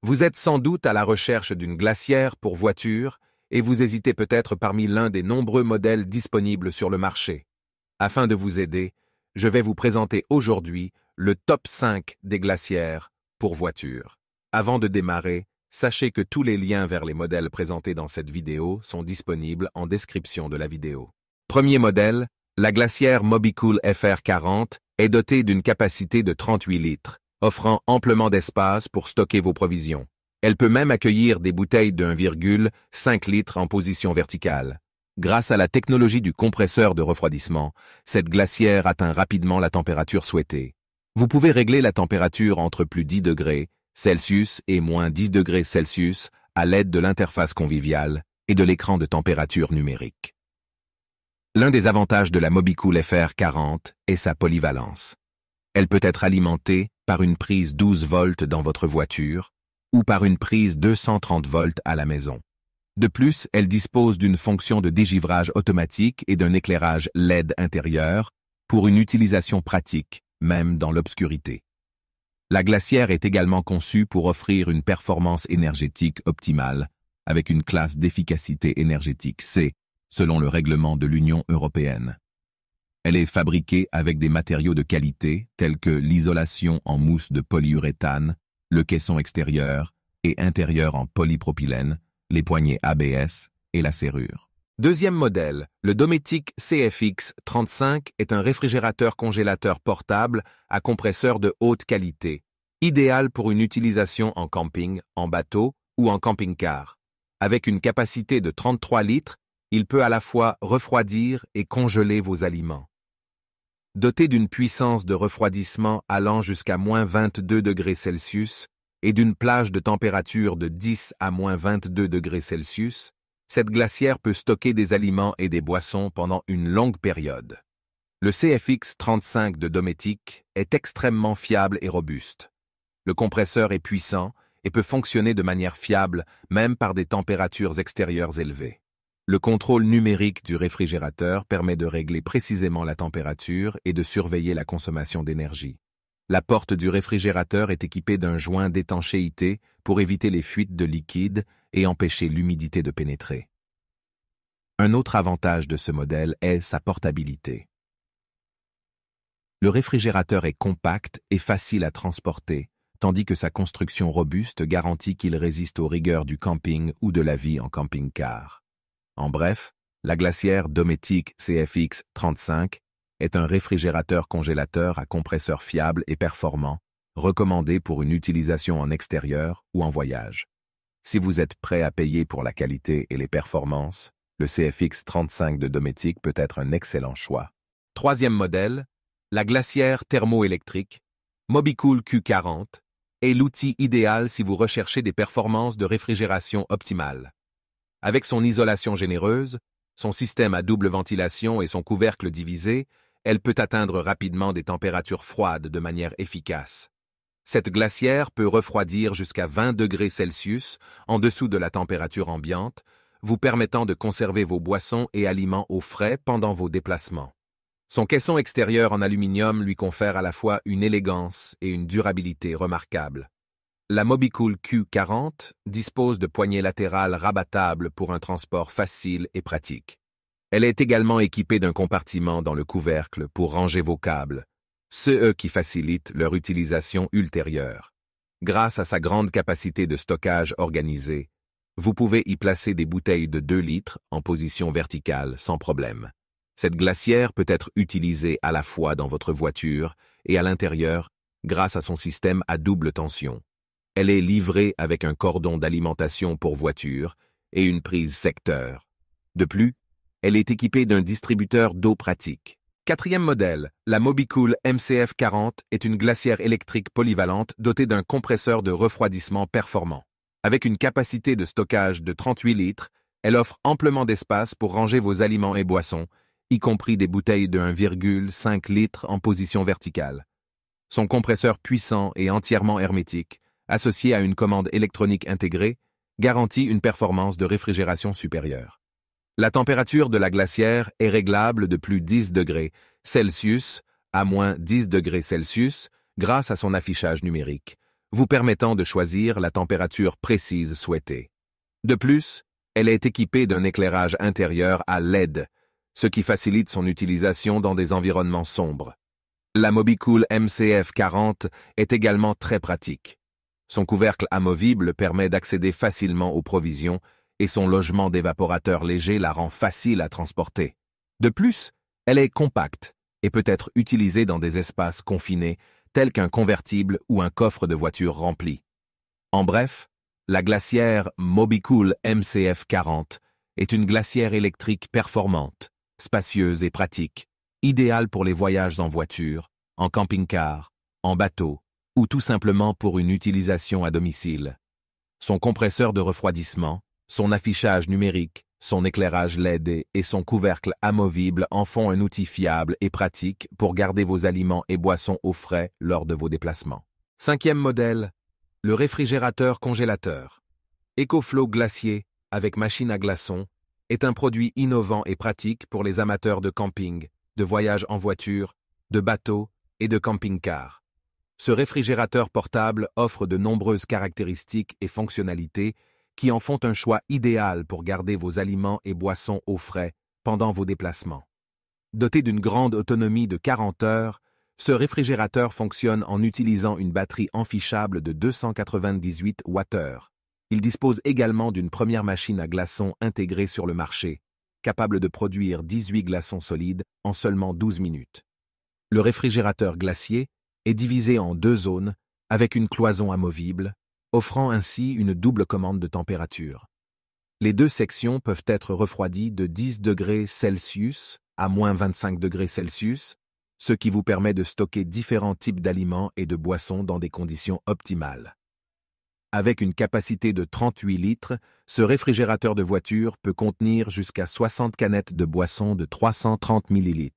Vous êtes sans doute à la recherche d'une glacière pour voiture et vous hésitez peut-être parmi l'un des nombreux modèles disponibles sur le marché. Afin de vous aider, je vais vous présenter aujourd'hui le top 5 des glacières pour voiture. Avant de démarrer, sachez que tous les liens vers les modèles présentés dans cette vidéo sont disponibles en description de la vidéo. Premier modèle, la glacière Mobicool FR40 est dotée d'une capacité de 38 litres, offrant amplement d'espace pour stocker vos provisions. Elle peut même accueillir des bouteilles de 1,5 litres en position verticale. Grâce à la technologie du compresseur de refroidissement, cette glacière atteint rapidement la température souhaitée. Vous pouvez régler la température entre plus 10 degrés Celsius et moins 10 degrés Celsius à l'aide de l'interface conviviale et de l'écran de température numérique. L'un des avantages de la Mobicool FR40 est sa polyvalence. Elle peut être alimentée par une prise 12 volts dans votre voiture ou par une prise 230 volts à la maison. De plus, elle dispose d'une fonction de dégivrage automatique et d'un éclairage LED intérieur pour une utilisation pratique, même dans l'obscurité. La glacière est également conçue pour offrir une performance énergétique optimale avec une classe d'efficacité énergétique C, selon le règlement de l'Union européenne. Elle est fabriquée avec des matériaux de qualité tels que l'isolation en mousse de polyuréthane, le caisson extérieur et intérieur en polypropylène, les poignées ABS et la serrure. Deuxième modèle, le Dometic CFX35 est un réfrigérateur-congélateur portable à compresseur de haute qualité, idéal pour une utilisation en camping, en bateau ou en camping-car. Avec une capacité de 33 litres, il peut à la fois refroidir et congeler vos aliments. Doté d'une puissance de refroidissement allant jusqu'à moins 22 degrés Celsius et d'une plage de température de 10 à moins 22 degrés Celsius, cette glacière peut stocker des aliments et des boissons pendant une longue période. Le CFX35 de Dometic est extrêmement fiable et robuste. Le compresseur est puissant et peut fonctionner de manière fiable même par des températures extérieures élevées. Le contrôle numérique du réfrigérateur permet de régler précisément la température et de surveiller la consommation d'énergie. La porte du réfrigérateur est équipée d'un joint d'étanchéité pour éviter les fuites de liquide et empêcher l'humidité de pénétrer. Un autre avantage de ce modèle est sa portabilité. Le réfrigérateur est compact et facile à transporter, tandis que sa construction robuste garantit qu'il résiste aux rigueurs du camping ou de la vie en camping-car. En bref, la glacière Dometic CFX35 est un réfrigérateur-congélateur à compresseur fiable et performant, recommandé pour une utilisation en extérieur ou en voyage. Si vous êtes prêt à payer pour la qualité et les performances, le CFX35 de Dometic peut être un excellent choix. Troisième modèle, la glacière thermoélectrique Mobicool Q40 est l'outil idéal si vous recherchez des performances de réfrigération optimales. Avec son isolation généreuse, son système à double ventilation et son couvercle divisé, elle peut atteindre rapidement des températures froides de manière efficace. Cette glacière peut refroidir jusqu'à 20 degrés Celsius en dessous de la température ambiante, vous permettant de conserver vos boissons et aliments au frais pendant vos déplacements. Son caisson extérieur en aluminium lui confère à la fois une élégance et une durabilité remarquables. La Mobicool Q40 dispose de poignées latérales rabattables pour un transport facile et pratique. Elle est également équipée d'un compartiment dans le couvercle pour ranger vos câbles, ce qui facilite leur utilisation ultérieure. Grâce à sa grande capacité de stockage organisée, vous pouvez y placer des bouteilles de 2 litres en position verticale sans problème. Cette glacière peut être utilisée à la fois dans votre voiture et à l'intérieur grâce à son système à double tension. Elle est livrée avec un cordon d'alimentation pour voiture et une prise secteur. De plus, elle est équipée d'un distributeur d'eau pratique. Quatrième modèle, la Mobicool MCF40 est une glacière électrique polyvalente dotée d'un compresseur de refroidissement performant. Avec une capacité de stockage de 38 litres, elle offre amplement d'espace pour ranger vos aliments et boissons, y compris des bouteilles de 1,5 litres en position verticale. Son compresseur puissant et entièrement hermétique, associé à une commande électronique intégrée, garantit une performance de réfrigération supérieure. La température de la glacière est réglable de plus 10 degrés Celsius à moins 10 degrés Celsius grâce à son affichage numérique, vous permettant de choisir la température précise souhaitée. De plus, elle est équipée d'un éclairage intérieur à LED, ce qui facilite son utilisation dans des environnements sombres. La Mobicool MCF40 est également très pratique. Son couvercle amovible permet d'accéder facilement aux provisions et son logement d'évaporateur léger la rend facile à transporter. De plus, elle est compacte et peut être utilisée dans des espaces confinés tels qu'un convertible ou un coffre de voiture rempli. En bref, la glacière Mobicool MCF40 est une glacière électrique performante, spacieuse et pratique, idéale pour les voyages en voiture, en camping-car, en bateau ou tout simplement pour une utilisation à domicile. Son compresseur de refroidissement, son affichage numérique, son éclairage LED et son couvercle amovible en font un outil fiable et pratique pour garder vos aliments et boissons au frais lors de vos déplacements. Cinquième modèle, le réfrigérateur congélateur. EcoFlow Glacier, avec machine à glaçons, est un produit innovant et pratique pour les amateurs de camping, de voyage en voiture, de bateau et de camping-car. Ce réfrigérateur portable offre de nombreuses caractéristiques et fonctionnalités qui en font un choix idéal pour garder vos aliments et boissons au frais pendant vos déplacements. Doté d'une grande autonomie de 40 heures, ce réfrigérateur fonctionne en utilisant une batterie enfichable de 298 Wh. Il dispose également d'une première machine à glaçons intégrée sur le marché, capable de produire 18 glaçons solides en seulement 12 minutes. Le réfrigérateur glacier est divisé en 2 zones avec une cloison amovible, offrant ainsi une double commande de température. Les 2 sections peuvent être refroidies de 10 degrés Celsius à moins 25 degrés Celsius, ce qui vous permet de stocker différents types d'aliments et de boissons dans des conditions optimales. Avec une capacité de 38 litres, ce réfrigérateur de voiture peut contenir jusqu'à 60 canettes de boissons de 330 ml.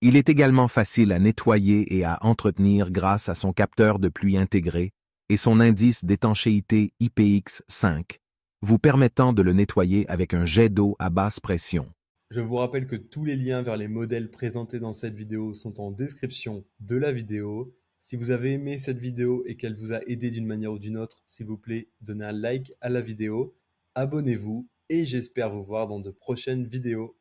Il est également facile à nettoyer et à entretenir grâce à son capteur de pluie intégré et son indice d'étanchéité IPX5, vous permettant de le nettoyer avec un jet d'eau à basse pression. Je vous rappelle que tous les liens vers les modèles présentés dans cette vidéo sont en description de la vidéo. Si vous avez aimé cette vidéo et qu'elle vous a aidé d'une manière ou d'une autre, s'il vous plaît, donnez un like à la vidéo, abonnez-vous et j'espère vous voir dans de prochaines vidéos.